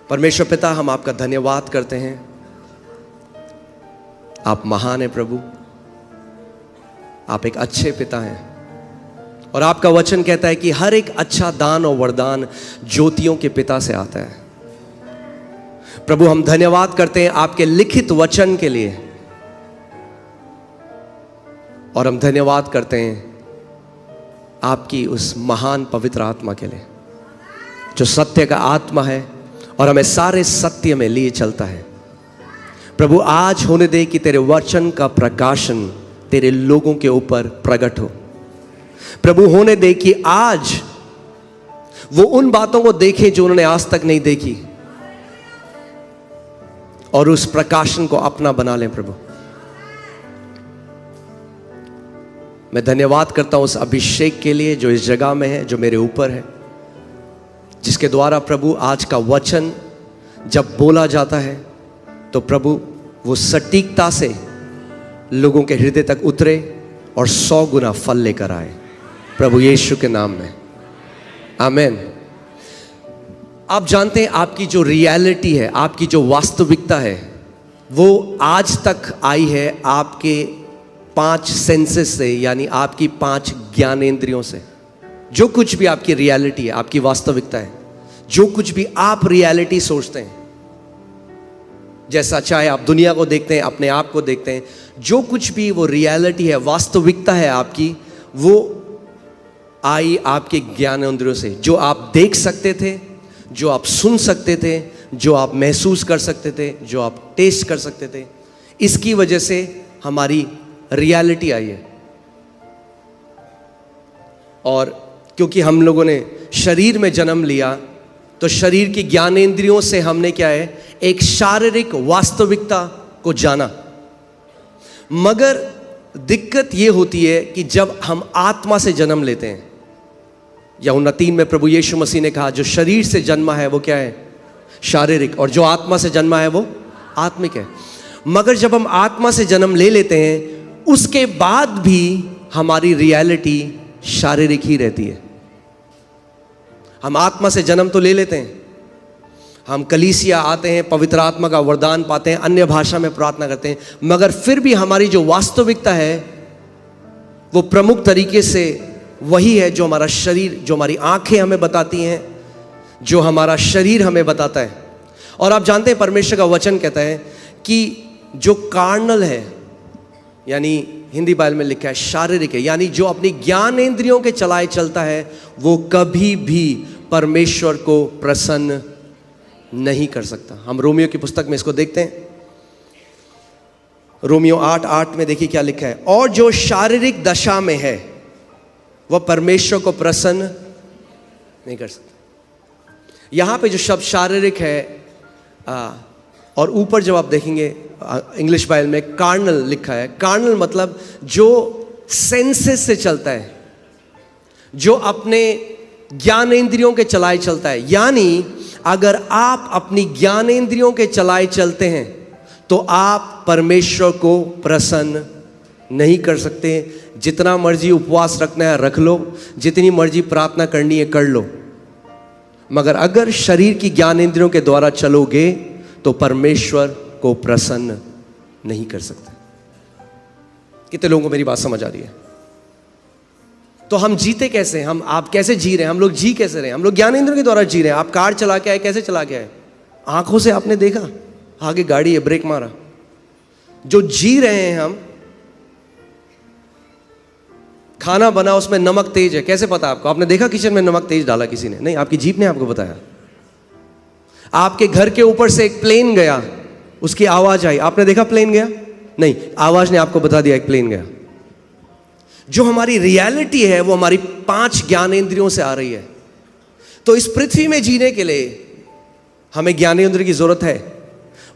परमेश्वर पिता, हम आपका धन्यवाद करते हैं। आप महान हैं प्रभु, आप एक अच्छे पिता हैं और आपका वचन कहता है कि हर एक अच्छा दान और वरदान ज्योतियों के पिता से आता है। प्रभु, हम धन्यवाद करते हैं आपके लिखित वचन के लिए और हम धन्यवाद करते हैं आपकी उस महान पवित्र आत्मा के लिए जो सत्य का आत्मा है और हमें सारे सत्य में लिए चलता है। प्रभु, आज होने दे कि तेरे वचन का प्रकाशन तेरे लोगों के ऊपर प्रकट हो। प्रभु, होने दे कि आज वो उन बातों को देखें जो उन्होंने आज तक नहीं देखी और उस प्रकाशन को अपना बना लें। प्रभु, मैं धन्यवाद करता हूं उस अभिषेक के लिए जो इस जगह में है, जो मेरे ऊपर है, जिसके द्वारा प्रभु आज का वचन जब बोला जाता है तो प्रभु वो सटीकता से लोगों के हृदय तक उतरे और 100 गुना फल लेकर आए। प्रभु यीशु के नाम में आमीन। आप जानते हैं आपकी जो रियलिटी है, आपकी जो वास्तविकता है, वो आज तक आई है आपके 5 सेंसेस से, यानी आपकी 5 ज्ञानेंद्रियों से। जो कुछ भी आपकी रियलिटी है, आपकी वास्तविकता है, जो कुछ भी आप रियलिटी सोचते हैं, जैसा चाहे आप दुनिया को देखते हैं, अपने आप को देखते हैं, जो कुछ भी वो रियलिटी है, वास्तविकता है आपकी, वो आई आपके ज्ञानेंद्रियों से। जो आप देख सकते थे, जो आप सुन सकते थे, जो आप महसूस कर सकते थे, जो आप टेस्ट कर सकते थे, इसकी वजह से हमारी रियलिटी आई है। और क्योंकि हम लोगों ने शरीर में जन्म लिया तो शरीर की ज्ञानेंद्रियों से हमने क्या है, एक शारीरिक वास्तविकता को जाना। मगर दिक्कत ये होती है कि जब हम आत्मा से जन्म लेते हैं, यूहन्ना 3 में प्रभु यीशु मसीह ने कहा जो शरीर से जन्मा है वो क्या है, शारीरिक, और जो आत्मा से जन्मा है वो आत्मिक है। मगर जब हम आत्मा से जन्म ले लेते हैं उसके बाद भी हमारी रियलिटी शारीरिक ही रहती है। हम आत्मा से जन्म तो ले लेते हैं, हम कलीसिया आते हैं, पवित्र आत्मा का वरदान पाते हैं, अन्य भाषा में प्रार्थना करते हैं, मगर फिर भी हमारी जो वास्तविकता है वो प्रमुख तरीके से वही है जो हमारा शरीर, जो हमारी आंखें हमें बताती हैं, जो हमारा शरीर हमें बताता है। और आप जानते हैं परमेश्वर का वचन कहता है कि जो कार्नल है, यानी हिंदी बाइबल में लिखा है शारीरिक है, यानी जो अपनी ज्ञानेंद्रियों के चलाए चलता है, वो कभी भी परमेश्वर को प्रसन्न नहीं कर सकता। हम रोमियो की पुस्तक में इसको देखते हैं, रोमियो 8:8 में देखिए क्या लिखा है, और जो शारीरिक दशा में है वह परमेश्वर को प्रसन्न नहीं कर सकता। यहां पे जो शब्द शारीरिक है और ऊपर जब आप देखेंगे इंग्लिश बाइबल में कार्नल लिखा है। कार्नल मतलब जो सेंसेस से चलता है, जो अपने ज्ञानेंद्रियों के चलाए चलता है। यानी अगर आप अपनी ज्ञानेंद्रियों के चलाए चलते हैं तो आप परमेश्वर को प्रसन्न नहीं कर सकते। जितना मर्जी उपवास रखना है रख लो, जितनी मर्जी प्रार्थना करनी है कर लो, मगर अगर शरीर की ज्ञानेंद्रियों के द्वारा चलोगे तो परमेश्वर को प्रसन्न नहीं कर सकते। कितने लोगों को मेरी बात समझ आ रही है? तो हम जीते कैसे, आप कैसे जी रहे हैं, हम लोग जी कैसे रहे हैं? हम लोग ज्ञानेंद्रियों के द्वारा जी रहे हैं। आप कार चला के आए, कैसे चला के आए? आंखों से आपने देखा आगे गाड़ी है, ब्रेक मारा। जो जी रहे हैं हम, खाना बना उसमें नमक तेज है, कैसे पता आपको? आपने देखा किचन में नमक तेज डाला किसी ने? नहीं, आपकी जीभ ने आपको बताया। आपके घर के ऊपर से एक प्लेन गया, उसकी आवाज आई, आपने देखा प्लेन गया? नहीं, आवाज ने आपको बता दिया एक प्लेन गया। जो हमारी रियलिटी है वो हमारी 5 ज्ञानेंद्रियों से आ रही है। तो इस पृथ्वी में जीने के लिए हमें ज्ञानेंद्रिय की जरूरत है,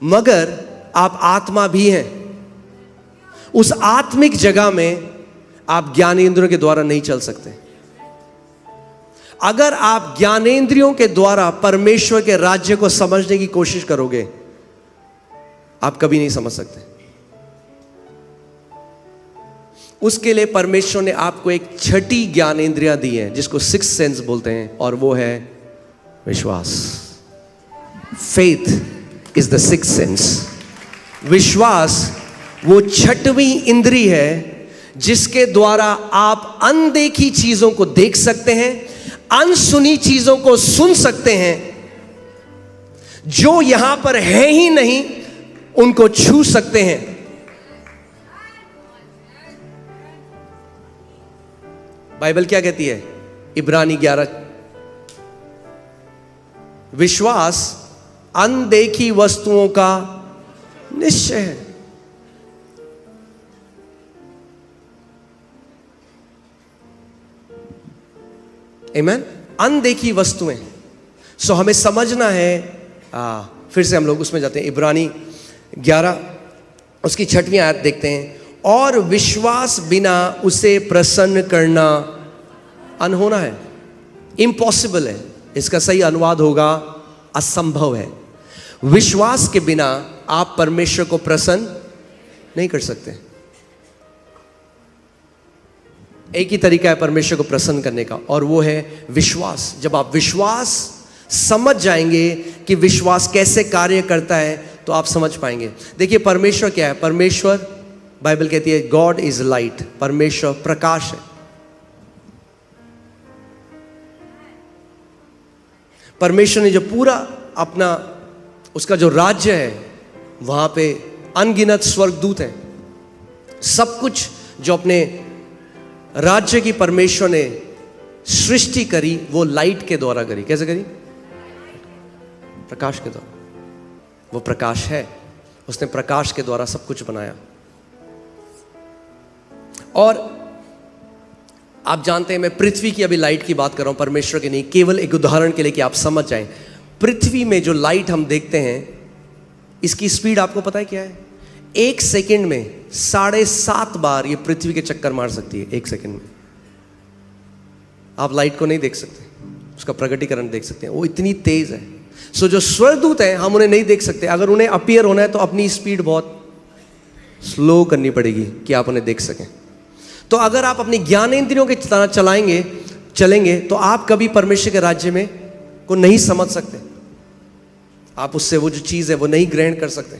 मगर आप आत्मा भी हैं। उस आत्मिक जगह में आप ज्ञानेंद्रियों के द्वारा नहीं चल सकते। अगर आप ज्ञानेंद्रियों के द्वारा परमेश्वर के राज्य को समझने की कोशिश करोगे, आप कभी नहीं समझ सकते। उसके लिए परमेश्वर ने आपको एक छठी ज्ञानेंद्रियां दी है जिसको 6th सेंस बोलते हैं, और वो है विश्वास। Faith is the sixth sense. विश्वास वो छठवीं इंद्री है जिसके द्वारा आप अनदेखी चीजों को देख सकते हैं, अनसुनी चीजों को सुन सकते हैं, जो यहां पर है ही नहीं उनको छू सकते हैं। बाइबल क्या कहती है? इब्रानी 11, विश्वास अनदेखी वस्तुओं का निश्चय है। आमीन। अनदेखी वस्तुएं। सो हमें समझना है। फिर से हम लोग उसमें जाते हैं, इब्रानी 11 उसकी 6वीं आयत देखते हैं। और विश्वास बिना उसे प्रसन्न करना अनहोना है, इम्पॉसिबल है। इसका सही अनुवाद होगा असंभव है। विश्वास के बिना आप परमेश्वर को प्रसन्न नहीं कर सकते। एक ही तरीका है परमेश्वर को प्रसन्न करने का, और वो है विश्वास। जब आप विश्वास समझ जाएंगे कि विश्वास कैसे कार्य करता है तो आप समझ पाएंगे। देखिए परमेश्वर क्या है? परमेश्वर, बाइबल कहती है गॉड इज लाइट, परमेश्वर प्रकाश है। परमेश्वर ने जो पूरा अपना उसका जो राज्य है वहां पे अनगिनत स्वर्गदूत हैं। सब कुछ जो अपने राज्य की परमेश्वर ने सृष्टि करी वो लाइट के द्वारा करी। कैसे करी? प्रकाश के द्वारा। वो प्रकाश है, उसने प्रकाश के द्वारा सब कुछ बनाया। और आप जानते हैं मैं पृथ्वी की अभी लाइट की बात कर रहा हूं, परमेश्वर की नहीं। केवल एक उदाहरण के लिए कि आप समझ जाएं। पृथ्वी में जो लाइट हम देखते हैं इसकी स्पीड आपको पता है क्या है? 1 सेकंड में 7.5 बार ये पृथ्वी के चक्कर मार सकती है। 1 सेकंड में आप लाइट को नहीं देख सकते, उसका प्रकटीकरण देख सकते हैं, वो इतनी तेज है। सो जो स्वर्गदूत हैं हम उन्हें नहीं देख सकते। अगर उन्हें अपीयर होना है तो अपनी स्पीड बहुत स्लो करनी पड़ेगी कि आप उन्हें देख सकें। तो अगर आप अपनी ज्ञानेंद्रियों के तरह चलेंगे तो आप कभी परमेश्वर के राज्य में को नहीं समझ सकते। आप उससे वो जो चीज है वो नहीं ग्रहण कर सकते।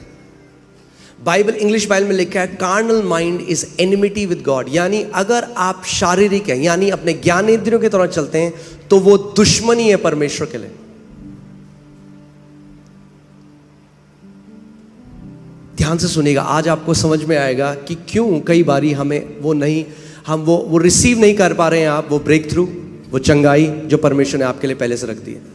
बाइबल, इंग्लिश बाइबल में लिखा है carnal mind is enmity with God. यानी अगर आप शारीरिक हैं, यानी अपने ज्ञानेंद्रियों की तरह चलते हैं, तो वो दुश्मनी है परमेश्वर के लिए। ध्यान से सुनिएगा, आज आपको समझ में आएगा कि क्यों कई बारी हमें हम वो रिसीव नहीं कर पा रहे हैं। आप वो ब्रेक थ्रू, वो चंगाई जो परमेश्वर ने आपके लिए पहले से रख दी है।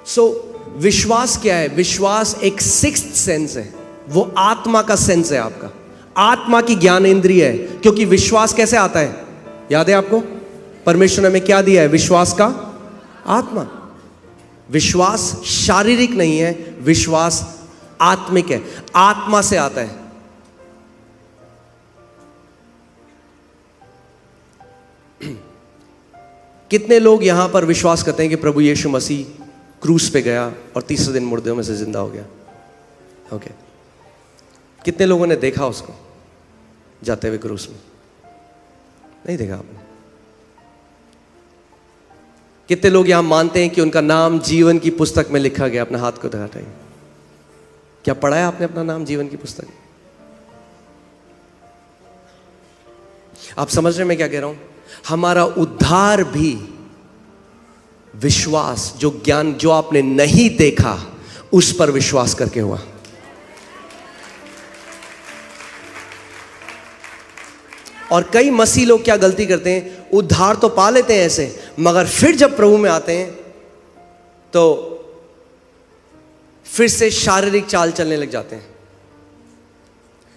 सो विश्वास क्या है? विश्वास एक सिक्स्थ सेंस है, वो आत्मा का सेंस है। आपका आत्मा की ज्ञानेंद्रिय है। क्योंकि विश्वास कैसे आता है? याद है आपको परमेश्वर ने हमें क्या दिया है? विश्वास का आत्मा। विश्वास शारीरिक नहीं है, विश्वास आत्मिक है, आत्मा से आता है। कितने लोग यहां पर विश्वास करते हैं कि प्रभु यीशु मसीह क्रूस पे गया और तीसरे दिन मुर्दों में से जिंदा हो गया? ओके। कितने लोगों ने देखा उसको जाते हुए क्रूस में? नहीं देखा आपने। कितने लोग यहां मानते हैं कि उनका नाम जीवन की पुस्तक में लिखा गया? अपने हाथ को दिखाइए। क्या पढ़ा है आपने अपना नाम जीवन की पुस्तक में? आप समझ रहे हैं मैं क्या कह रहा हूं? हमारा उद्धार भी विश्वास, जो ज्ञान जो आपने नहीं देखा उस पर विश्वास करके हुआ। और कई मसीह लोग क्या गलती करते हैं? उद्धार तो पा लेते हैं ऐसे, मगर फिर जब प्रभु में आते हैं तो फिर से शारीरिक चाल चलने लग जाते हैं,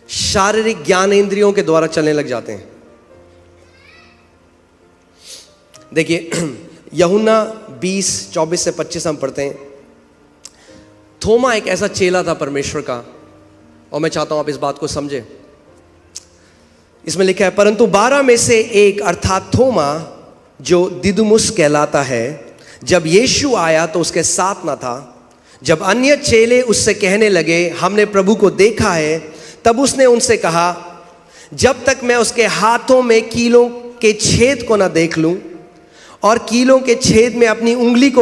शारीरिक ज्ञानेंद्रियों के द्वारा चलने लग जाते हैं। देखिए यूहन्ना 20:24 से 25 हम पढ़ते हैं। थोमा एक ऐसा चेला था परमेश्वर का, और मैं चाहता हूं आप इस बात को समझें। इसमें लिखा है, परंतु 12 में से एक अर्थात थोमा जो दिदुमुस कहलाता है, जब यीशु आया तो उसके साथ न था। जब अन्य चेले उससे कहने लगे हमने प्रभु को देखा है, तब उसने उनसे कहा, जब तक मैं उसके हाथों में कीलों के छेद को न देख लूं और कीलों के छेद में अपनी उंगली को